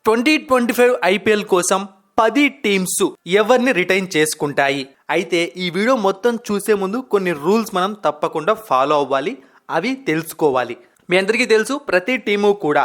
2025 IPL కోసం 10 teams ఎవరిని retain చేసుకుంటాయి. అయితే ఈ వీడియో మొత్తం చూసే ముందు కొన్ని రూల్స్ మనం తప్పకుండా ఫాలో అవ్వాలి, అవి తెలుసుకోవాలి. మీ అందరికీ తెలుసు, ప్రతి టీము కూడా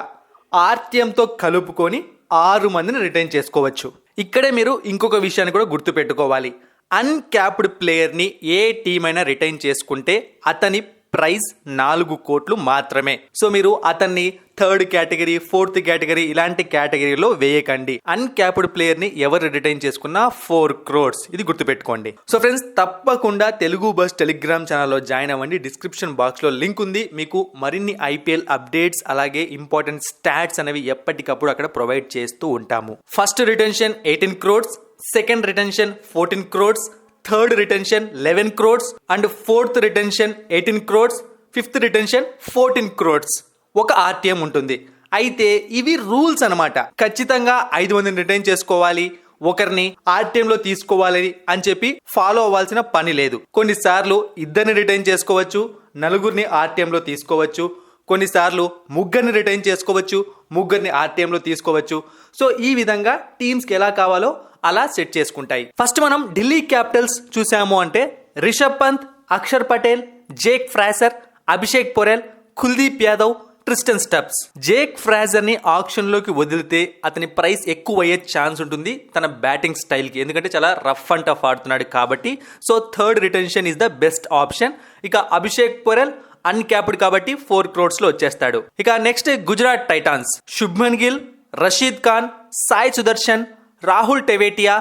ఆర్టీఎంతో కలుపుకొని 6 మందిని రిటైన్ చేసుకోవచ్చు. ఇక్కడే మీరు ఇంకొక విషయాన్ని కూడా గుర్తుపెట్టుకోవాలి. అన్క్యాప్డ్ ప్లేయర్ని ఏ టీం అయినా రిటైన్ చేసుకుంటే అతని ప్రైజ్ 4 కోట్లు మాత్రమే. సో మీరు అతన్ని 3rd కేటగిరీ, 4th కేటగిరీ ఇలాంటి కేటగిరీలో వేయకండి. అన్క్యాప్డ్ ప్లేయర్ ని ఎవరు రిటైన్ చేసుకున్నా 4 crores, ఇది గుర్తుపెట్టుకోండి. సో ఫ్రెండ్స్, తప్పకుండా తెలుగు బస్ టెలిగ్రామ్ ఛానల్లో జాయిన్ అవ్వండి. డిస్క్రిప్షన్ బాక్స్ లో లింక్ ఉంది. మీకు మరిన్ని ఐపీఎల్ అప్డేట్స్ అలాగే ఇంపార్టెంట్ స్టాట్స్ అనేవి ఎప్పటికప్పుడు అక్కడ ప్రొవైడ్ చేస్తూ ఉంటాము. First retention 18 crores, second retention 14 crores, third retention 11 crores and fourth retention 18 crores, fifth retention 14 crores. ఒక ఆర్టీఎం ఉంటుంది. అయితే ఇవి రూల్స్ అన్నమాట. ఖచ్చితంగా 5 మందిని రిటైన్ చేసుకోవాలి, ఒకరిని ఆర్టీఎం లో తీసుకోవాలి అని చెప్పి ఫాలో అవ్వాల్సిన పని లేదు. కొన్నిసార్లు ఇద్దరిని రిటైన్ చేసుకోవచ్చు, నలుగురిని ఆర్టీఎం లో తీసుకోవచ్చు, కొన్నిసార్లు ముగ్గురిని రిటైన్ చేసుకోవచ్చు, ముగ్గురిని ఆర్టీఎం లో తీసుకోవచ్చు. సో ఈ విధంగా టీమ్స్ కి ఎలా కావాలో అలా సెట్ చేసుకుంటాయి. ఫస్ట్ మనం ఢిల్లీ క్యాపిటల్స్ చూసాము అంటే Rishabh Pant, Axar Patel, Jake Fraser, Abhishek Porel, Kuldeep Yadav, Tristan Stubbs. Jake Fraser ని ఆప్షన్ లోకి వదిలితే అతని ప్రైస్ ఎక్కువ అయ్యే ఛాన్స్ ఉంటుంది తన బ్యాటింగ్ స్టైల్ కి, ఎందుకంటే చాలా రఫ్ అండ్ టఫ్ ఆడుతున్నాడు కాబట్టి. So third retention is the best option. ఇక అభిషేక్ పొరెల్ అన్క్యాప్డ్ కాబట్టి 4 crores లో వచ్చేస్తాడు. ఇక next Gujarat Titans, Shubman Gill, Rashid Khan, Sai Sudharsan, Rahul Tewatia,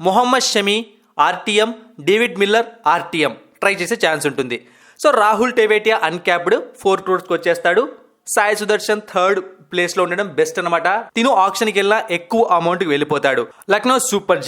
Mohammed Shami RTM, David Miller RTM try చేసే ఛాన్స్ ఉంటుంది. So Rahul Tewatia uncapped 4 crores వచ్చేస్తాడు. సాయి సుదర్శన్ థర్డ్ ప్లేస్ లో ఉండడం బెస్ట్ అనమాట. తిను ఆప్షన్ కి వెళ్ళినా ఎక్కువ అమౌంట్ కి వెళ్ళిపోతాడు. లక్నో సూపర్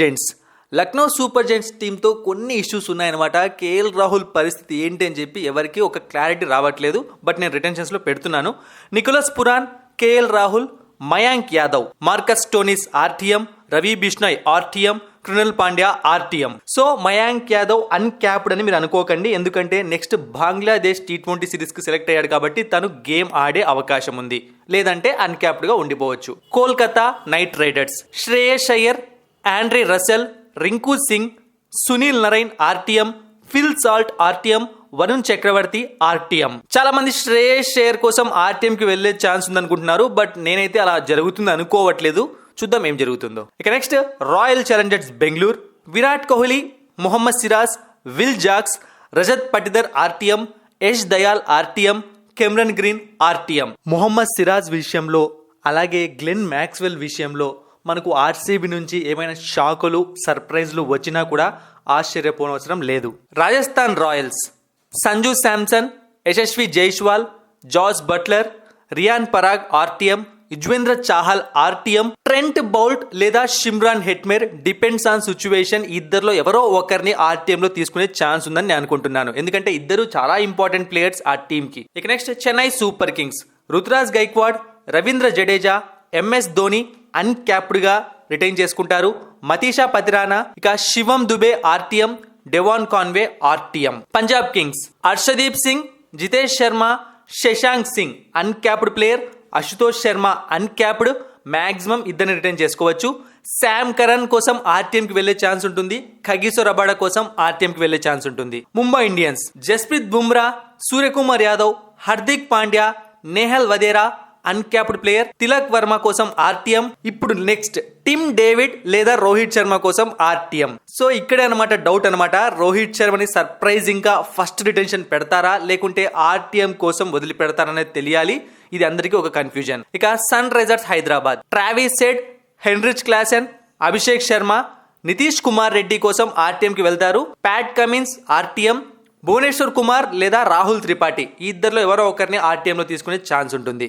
జైంట్స్ టీమ్ తో కొన్ని ఇష్యూస్ ఉన్నాయన్నమాట. కేఎల్ రాహుల్ పరిస్థితి ఏంటి అని చెప్పి ఎవరికి ఒక క్లారిటీ రావట్లేదు. బట్ నేను రిటెన్షన్స్ లో పెడుతున్నాను. Nicholas Pooran, KL Rahul, Mayank Yadav, Marcus Stoinis RTM, Ravi Bishnoi RTM, Krunal Pandya RTM. So Mayank Yadav uncapped అని మీరు అనుకోకండి, ఎందుకంటే నెక్స్ట్ బంగ్లాదేశ్ T20 సిరీస్ కి సెలెక్ట్ అయ్యాడు కాబట్టి తను గేమ్ ఆడే అవకాశం ఉంది, లేదంటే అన్క్యాప్డ్ గా ఉండిపోవచ్చు. Kolkata Knight Riders, Shreyas Iyer, Andre Russell, Rinku Singh, Sunil Narine RTM, Phil Salt RTM, Varun Chakravarthy RTM. చాలా మంది శ్రేయస్ అయ్యర్ కోసం ఆర్టీఎం కి వెళ్లే ఛాన్స్ ఉందనుకుంటున్నారు, బట్ నేనైతే అలా జరుగుతుంది అనుకోవట్లేదు. చూద్దాం ఏం జరుగుతుందో. ఇక next Royal Challengers Bengaluru, Virat Kohli, Mohammed Siraj, Will Jacks, Rajat Patidar RTM, Yash Dayal RTM, Cameron Green RTM. Mohammed Siraj విషయంలో అలాగే గ్లెన్ మ్యాక్స్వెల్ విషయంలో మనకు ఆర్సీబీ నుంచి ఏమైనా షాకులు, సర్ప్రైజ్లు వచ్చినా కూడా ఆశ్చర్యపోనవసరం లేదు. Rajasthan Royals, Sanju Samson, Yashasvi Jaiswal, George Buttler, Riyan Parag RTM, Yuzvendra Chahal RTM, Trent Boult లేదా Shimron Hetmyer, depends on situation. ఇద్దరులో ఎవరో ఒకరిని ఆర్టీఎం లో తీసుకునే ఛాన్స్ ఉందని నేను అనుకుంటున్నాను, ఎందుకంటే ఇద్దరు చాలా ఇంపార్టెంట్ ప్లేయర్స్ ఆ టీమ్ కి. ఇక next Chennai Super Kings, Ruturaj Gaikwad, Ravindra Jadeja, MS Dhoni uncapped గా రిటైన్ చేసుకుంటారు. మతీషా పతిరానా, ఇక Shivam Dube RTM, Devon Conway RTM. Punjab Kings, Harshdeep Singh, Jitesh Sharma, Shashank Singh uncapped player, Ashutosh Sharma uncapped, maximum ఇద్దరిని రిటైన్ చేసుకోవచ్చు. శామ్ కరణ్ కోసం ఆర్టీఎం కి వెళ్లే ఛాన్స్ ఉంటుంది, ఖగీసో రబాడా కోసం ఆర్టీఎం కి వెళ్లే ఛాన్స్ ఉంటుంది. Mumbai Indians, Jasprit Bumrah, Suryakumar Yadav, Hardik Pandya, Nehal Wadhera uncapped player, Tilak Varma కోసం ఆర్టీఎం. ఇప్పుడు నెక్స్ట్ టిమ్ డేవిడ్ లేదా రోహిత్ శర్మ కోసం ఆర్టీఎం. సో ఇక్కడే అనమాట డౌట్ అనమాట, రోహిత్ శర్మని సర్ప్రైజింగ్ గా ఫస్ట్ రిటెన్షన్ పెడతారా లేకుంటే ఆర్టీఎం కోసం వదిలి పెడతారనేది తెలియాలి. ఇది అందరికీ ఒక కన్ఫ్యూజన్. ఇక Sunrisers Hyderabad, Travis Head, Heinrich Klaasen, Abhishek Sharma, Nitish Kumar Reddy కోసం ఆర్టీఎం కి వెళ్తారు. Pat Cummins RTM, Bhuvneshwar Kumar లేదా రాహుల్ త్రిపాఠి ఈ ఇద్దరిలో ఎవరో ఒకరిని ఆర్టీఎం లో తీసుకునే ఛాన్స్ ఉంటుంది.